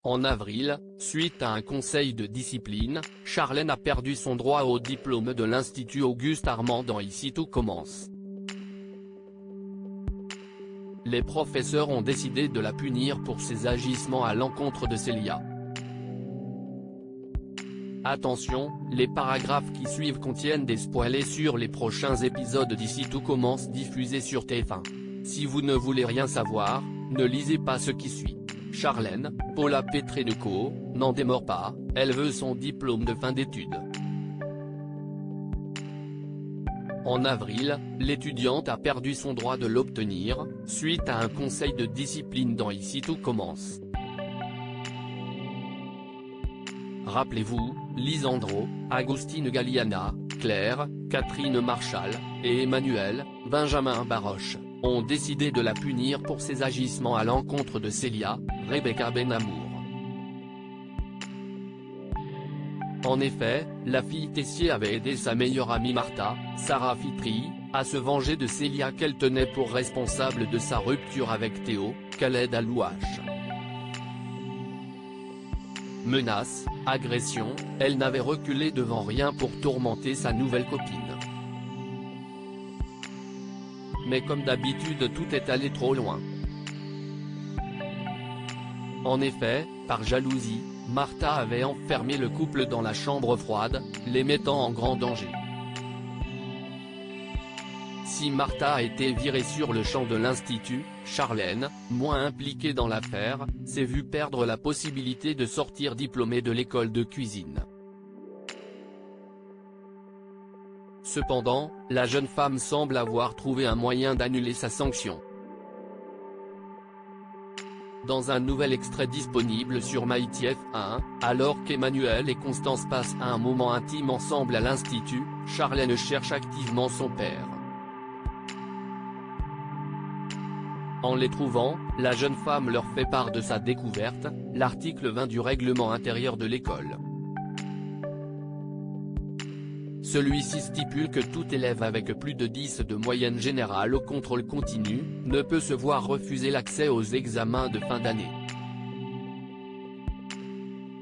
En avril, suite à un conseil de discipline, Charlène a perdu son droit au diplôme de l'Institut Auguste Armand. Ici tout commence. Les professeurs ont décidé de la punir pour ses agissements à l'encontre de Célia. Attention, les paragraphes qui suivent contiennent des spoilers sur les prochains épisodes d'Ici tout commence diffusés sur TF1. Si vous ne voulez rien savoir, ne lisez pas ce qui suit. Charlène, Paula Petrenko, n'en démord pas, elle veut son diplôme de fin d'études. En avril, l'étudiante a perdu son droit de l'obtenir, suite à un conseil de discipline dans Ici tout commence. Rappelez-vous, Lisandro, Agustine Galliana, Claire, Catherine Marchal, et Emmanuel, Benjamin Baroche, ont décidé de la punir pour ses agissements à l'encontre de Célia, Rebecca Benamour. En effet, la fille Tessier avait aidé sa meilleure amie Martha, Sarah Fitri, à se venger de Célia qu'elle tenait pour responsable de sa rupture avec Théo, Khaled Alouache. Menaces, agressions, elle n'avait reculé devant rien pour tourmenter sa nouvelle copine. Mais comme d'habitude tout est allé trop loin. En effet, par jalousie, Martha avait enfermé le couple dans la chambre froide, les mettant en grand danger. Si Martha a été virée sur le champ de l'Institut, Charlène, moins impliquée dans l'affaire, s'est vue perdre la possibilité de sortir diplômée de l'école de cuisine. Cependant, la jeune femme semble avoir trouvé un moyen d'annuler sa sanction. Dans un nouvel extrait disponible sur MyTF1, alors qu'Emmanuel et Constance passent un moment intime ensemble à l'Institut, Charlène cherche activement son père. En les trouvant, la jeune femme leur fait part de sa découverte, l'article 20 du règlement intérieur de l'école. Celui-ci stipule que tout élève avec plus de 10 de moyenne générale au contrôle continu, ne peut se voir refuser l'accès aux examens de fin d'année.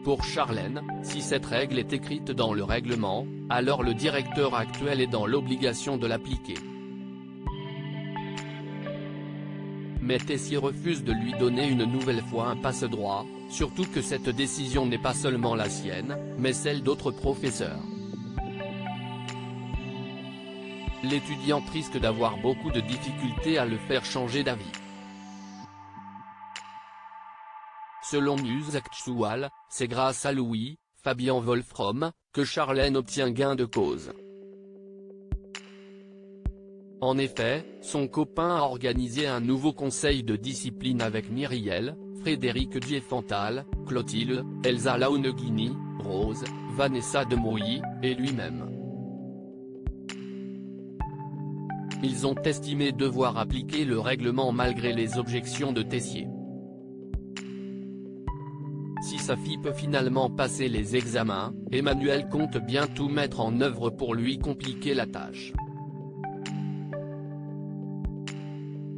Pour Charlène, si cette règle est écrite dans le règlement, alors le directeur actuel est dans l'obligation de l'appliquer. Mais Tessier refuse de lui donner une nouvelle fois un passe-droit, surtout que cette décision n'est pas seulement la sienne, mais celle d'autres professeurs. L'étudiante risque d'avoir beaucoup de difficultés à le faire changer d'avis. Selon News Actual, c'est grâce à Louis, Fabien Wolfrom, que Charlène obtient gain de cause. En effet, son copain a organisé un nouveau conseil de discipline avec Myriel, Frédéric Diefenthal, Clotilde, Elsa Launeghini, Rose, Vanessa Demouy, et lui-même. Ils ont estimé devoir appliquer le règlement malgré les objections de Tessier. Si sa fille peut finalement passer les examens, Emmanuel compte bien tout mettre en œuvre pour lui compliquer la tâche.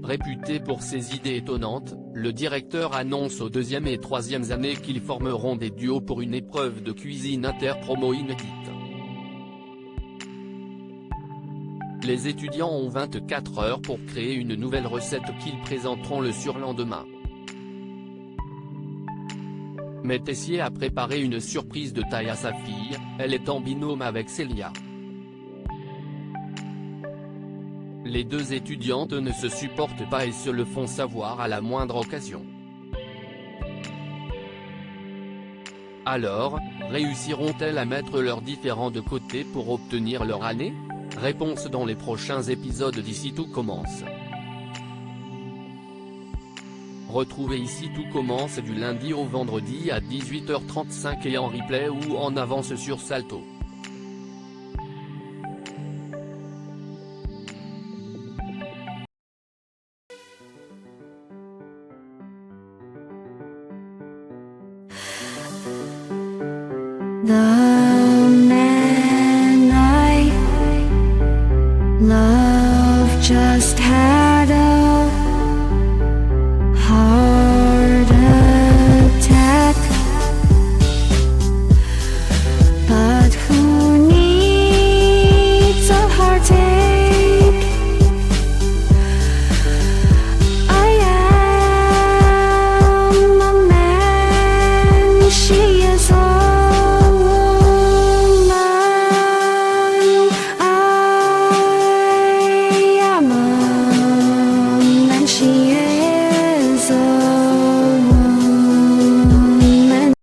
Réputé pour ses idées étonnantes, le directeur annonce aux 2e et 3e années qu'ils formeront des duos pour une épreuve de cuisine inter-promo inédite. Les étudiants ont 24 heures pour créer une nouvelle recette qu'ils présenteront le surlendemain. Mais Tessier a préparé une surprise de taille à sa fille, elle est en binôme avec Célia. Les deux étudiantes ne se supportent pas et se le font savoir à la moindre occasion. Alors, réussiront-elles à mettre leurs différends de côté pour obtenir leur année ? Réponse dans les prochains épisodes d'Ici tout commence. Retrouvez Ici tout commence du lundi au vendredi à 18h35 et en replay ou en avance sur Salto. The man I love just had